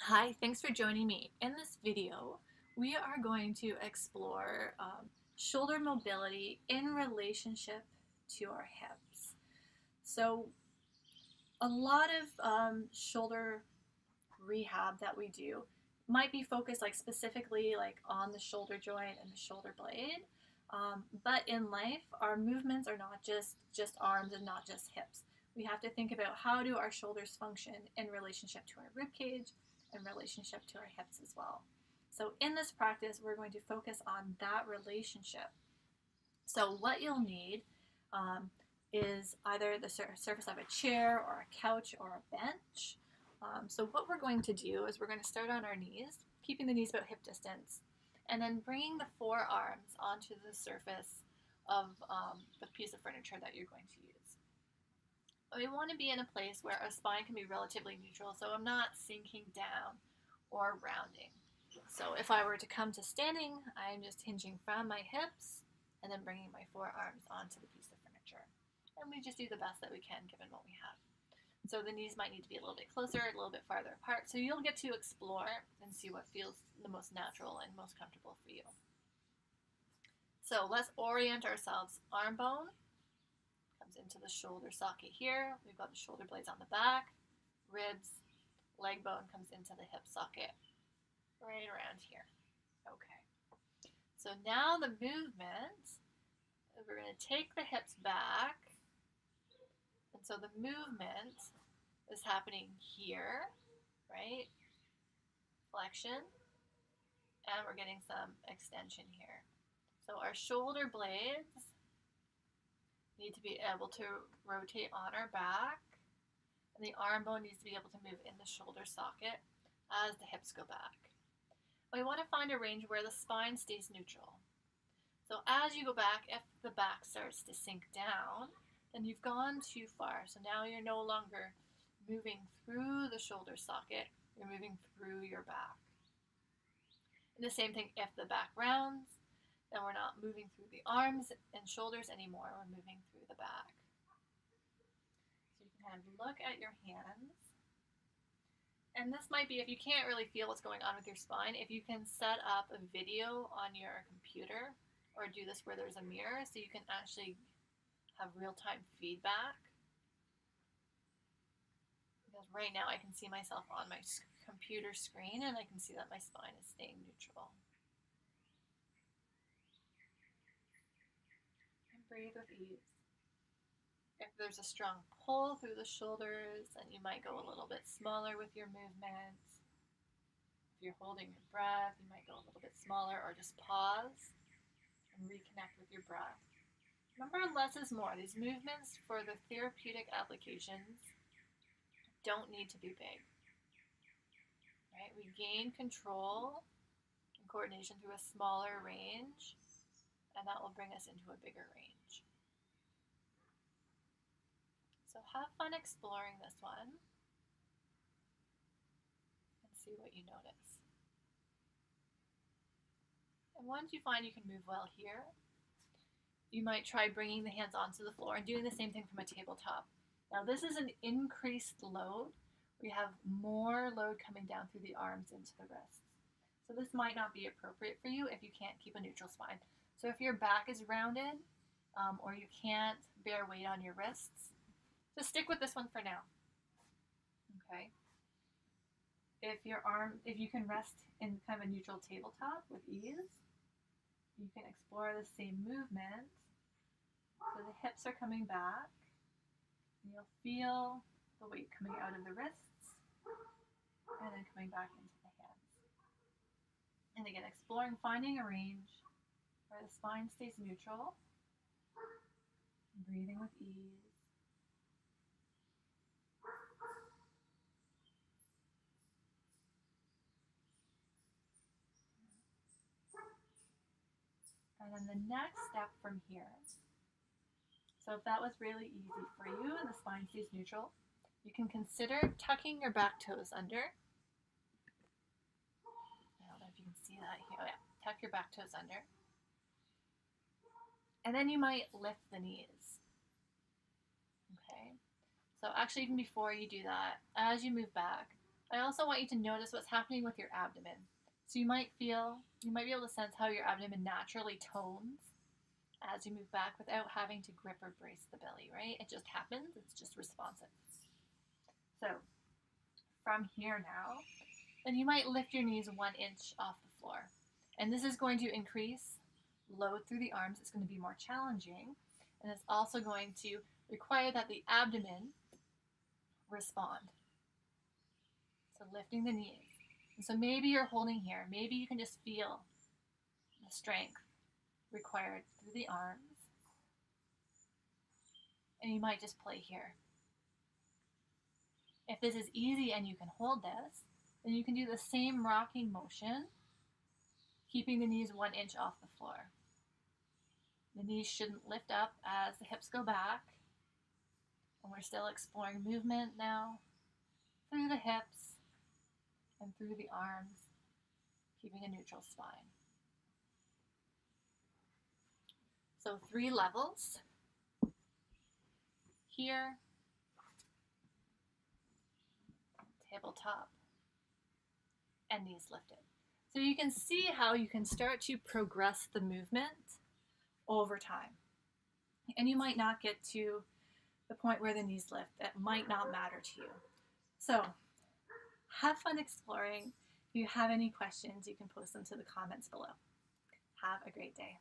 Hi, thanks for joining me. In this video, we are going to explore shoulder mobility in relationship to our hips. So, a lot of shoulder rehab that we do might be focused specifically on the shoulder joint and the shoulder blade. But in life, our movements are not just arms and not just hips. We have to think about how do our shoulders function in relationship to our rib cage, in relationship to our hips as well. So in this practice, we're going to focus on that relationship. So what you'll need is either the surface of a chair or a couch or a bench. So what we're going to do is we're going to start on our knees, keeping the knees about hip distance, and then bringing the forearms onto the surface of the piece of furniture that you're going to use. We want to be in a place where our spine can be relatively neutral, so I'm not sinking down or rounding. So if I were to come to standing, I'm just hinging from my hips and then bringing my forearms onto the piece of furniture. And we just do the best that we can given what we have. So the knees might need to be a little bit closer, a little bit farther apart. So you'll get to explore and see what feels the most natural and most comfortable for you. So let's orient ourselves. Arm bone comes into the shoulder socket here. We've got the shoulder blades on the back. Ribs, leg bone comes into the hip socket right around here. Okay. So now the movement, we're going to take the hips back. And so the movement is happening here, right? Flexion. And we're getting some extension here. So our shoulder blades need to be able to rotate on our back. And the arm bone needs to be able to move in the shoulder socket as the hips go back. We want to find a range where the spine stays neutral. So as you go back, if the back starts to sink down, then you've gone too far. So now you're no longer moving through the shoulder socket, you're moving through your back. And the same thing if the back rounds, then we're not moving through the arms and shoulders anymore, we're moving through the back. So you can kind of look at your hands. And this might be, if you can't really feel what's going on with your spine, if you can set up a video on your computer or do this where there's a mirror so you can actually have real-time feedback. Because right now I can see myself on my computer screen and I can see that my spine is staying neutral. And breathe with ease. If there's a strong pull through the shoulders, then you might go a little bit smaller with your movement. If you're holding your breath, you might go a little bit smaller or just pause and reconnect with your breath. Remember, less is more. These movements for the therapeutic applications don't need to be big. Right? We gain control and coordination through a smaller range, and that will bring us into a bigger range. So have fun exploring this one and see what you notice. And once you find you can move well here, you might try bringing the hands onto the floor and doing the same thing from a tabletop. Now this is an increased load. We have more load coming down through the arms into the wrists. So this might not be appropriate for you if you can't keep a neutral spine. So if your back is rounded or you can't bear weight on your wrists, just stick with this one for now. Okay. If you can rest in kind of a neutral tabletop with ease, you can explore the same movement. So the hips are coming back. And you'll feel the weight coming out of the wrists and then coming back into the hands. And again, exploring, finding a range where the spine stays neutral, breathing with ease. And then the next step from here, so if that was really easy for you and the spine stays neutral, you can consider tucking your back toes under. I don't know if you can see that here. Oh yeah, tuck your back toes under. And then you might lift the knees. Okay, so actually even before you do that, as you move back, I also want you to notice what's happening with your abdomen. So you might be able to sense how your abdomen naturally tones as you move back without having to grip or brace the belly, right? It just happens, it's just responsive. So from here now, then you might lift your knees 1 inch off the floor. And this is going to increase load through the arms. It's going to be more challenging. And it's also going to require that the abdomen respond. So lifting the knees. And so maybe you're holding here. Maybe you can just feel the strength required through the arms. And you might just play here. If this is easy and you can hold this, then you can do the same rocking motion, keeping the knees 1 inch off the floor. The knees shouldn't lift up as the hips go back. And we're still exploring movement now through the hips and through the arms, keeping a neutral spine. So 3 levels. Here, tabletop, and knees lifted. So you can see how you can start to progress the movement over time. And you might not get to the point where the knees lift. That might not matter to you. So have fun exploring. If you have any questions, you can post them to the comments below. Have a great day.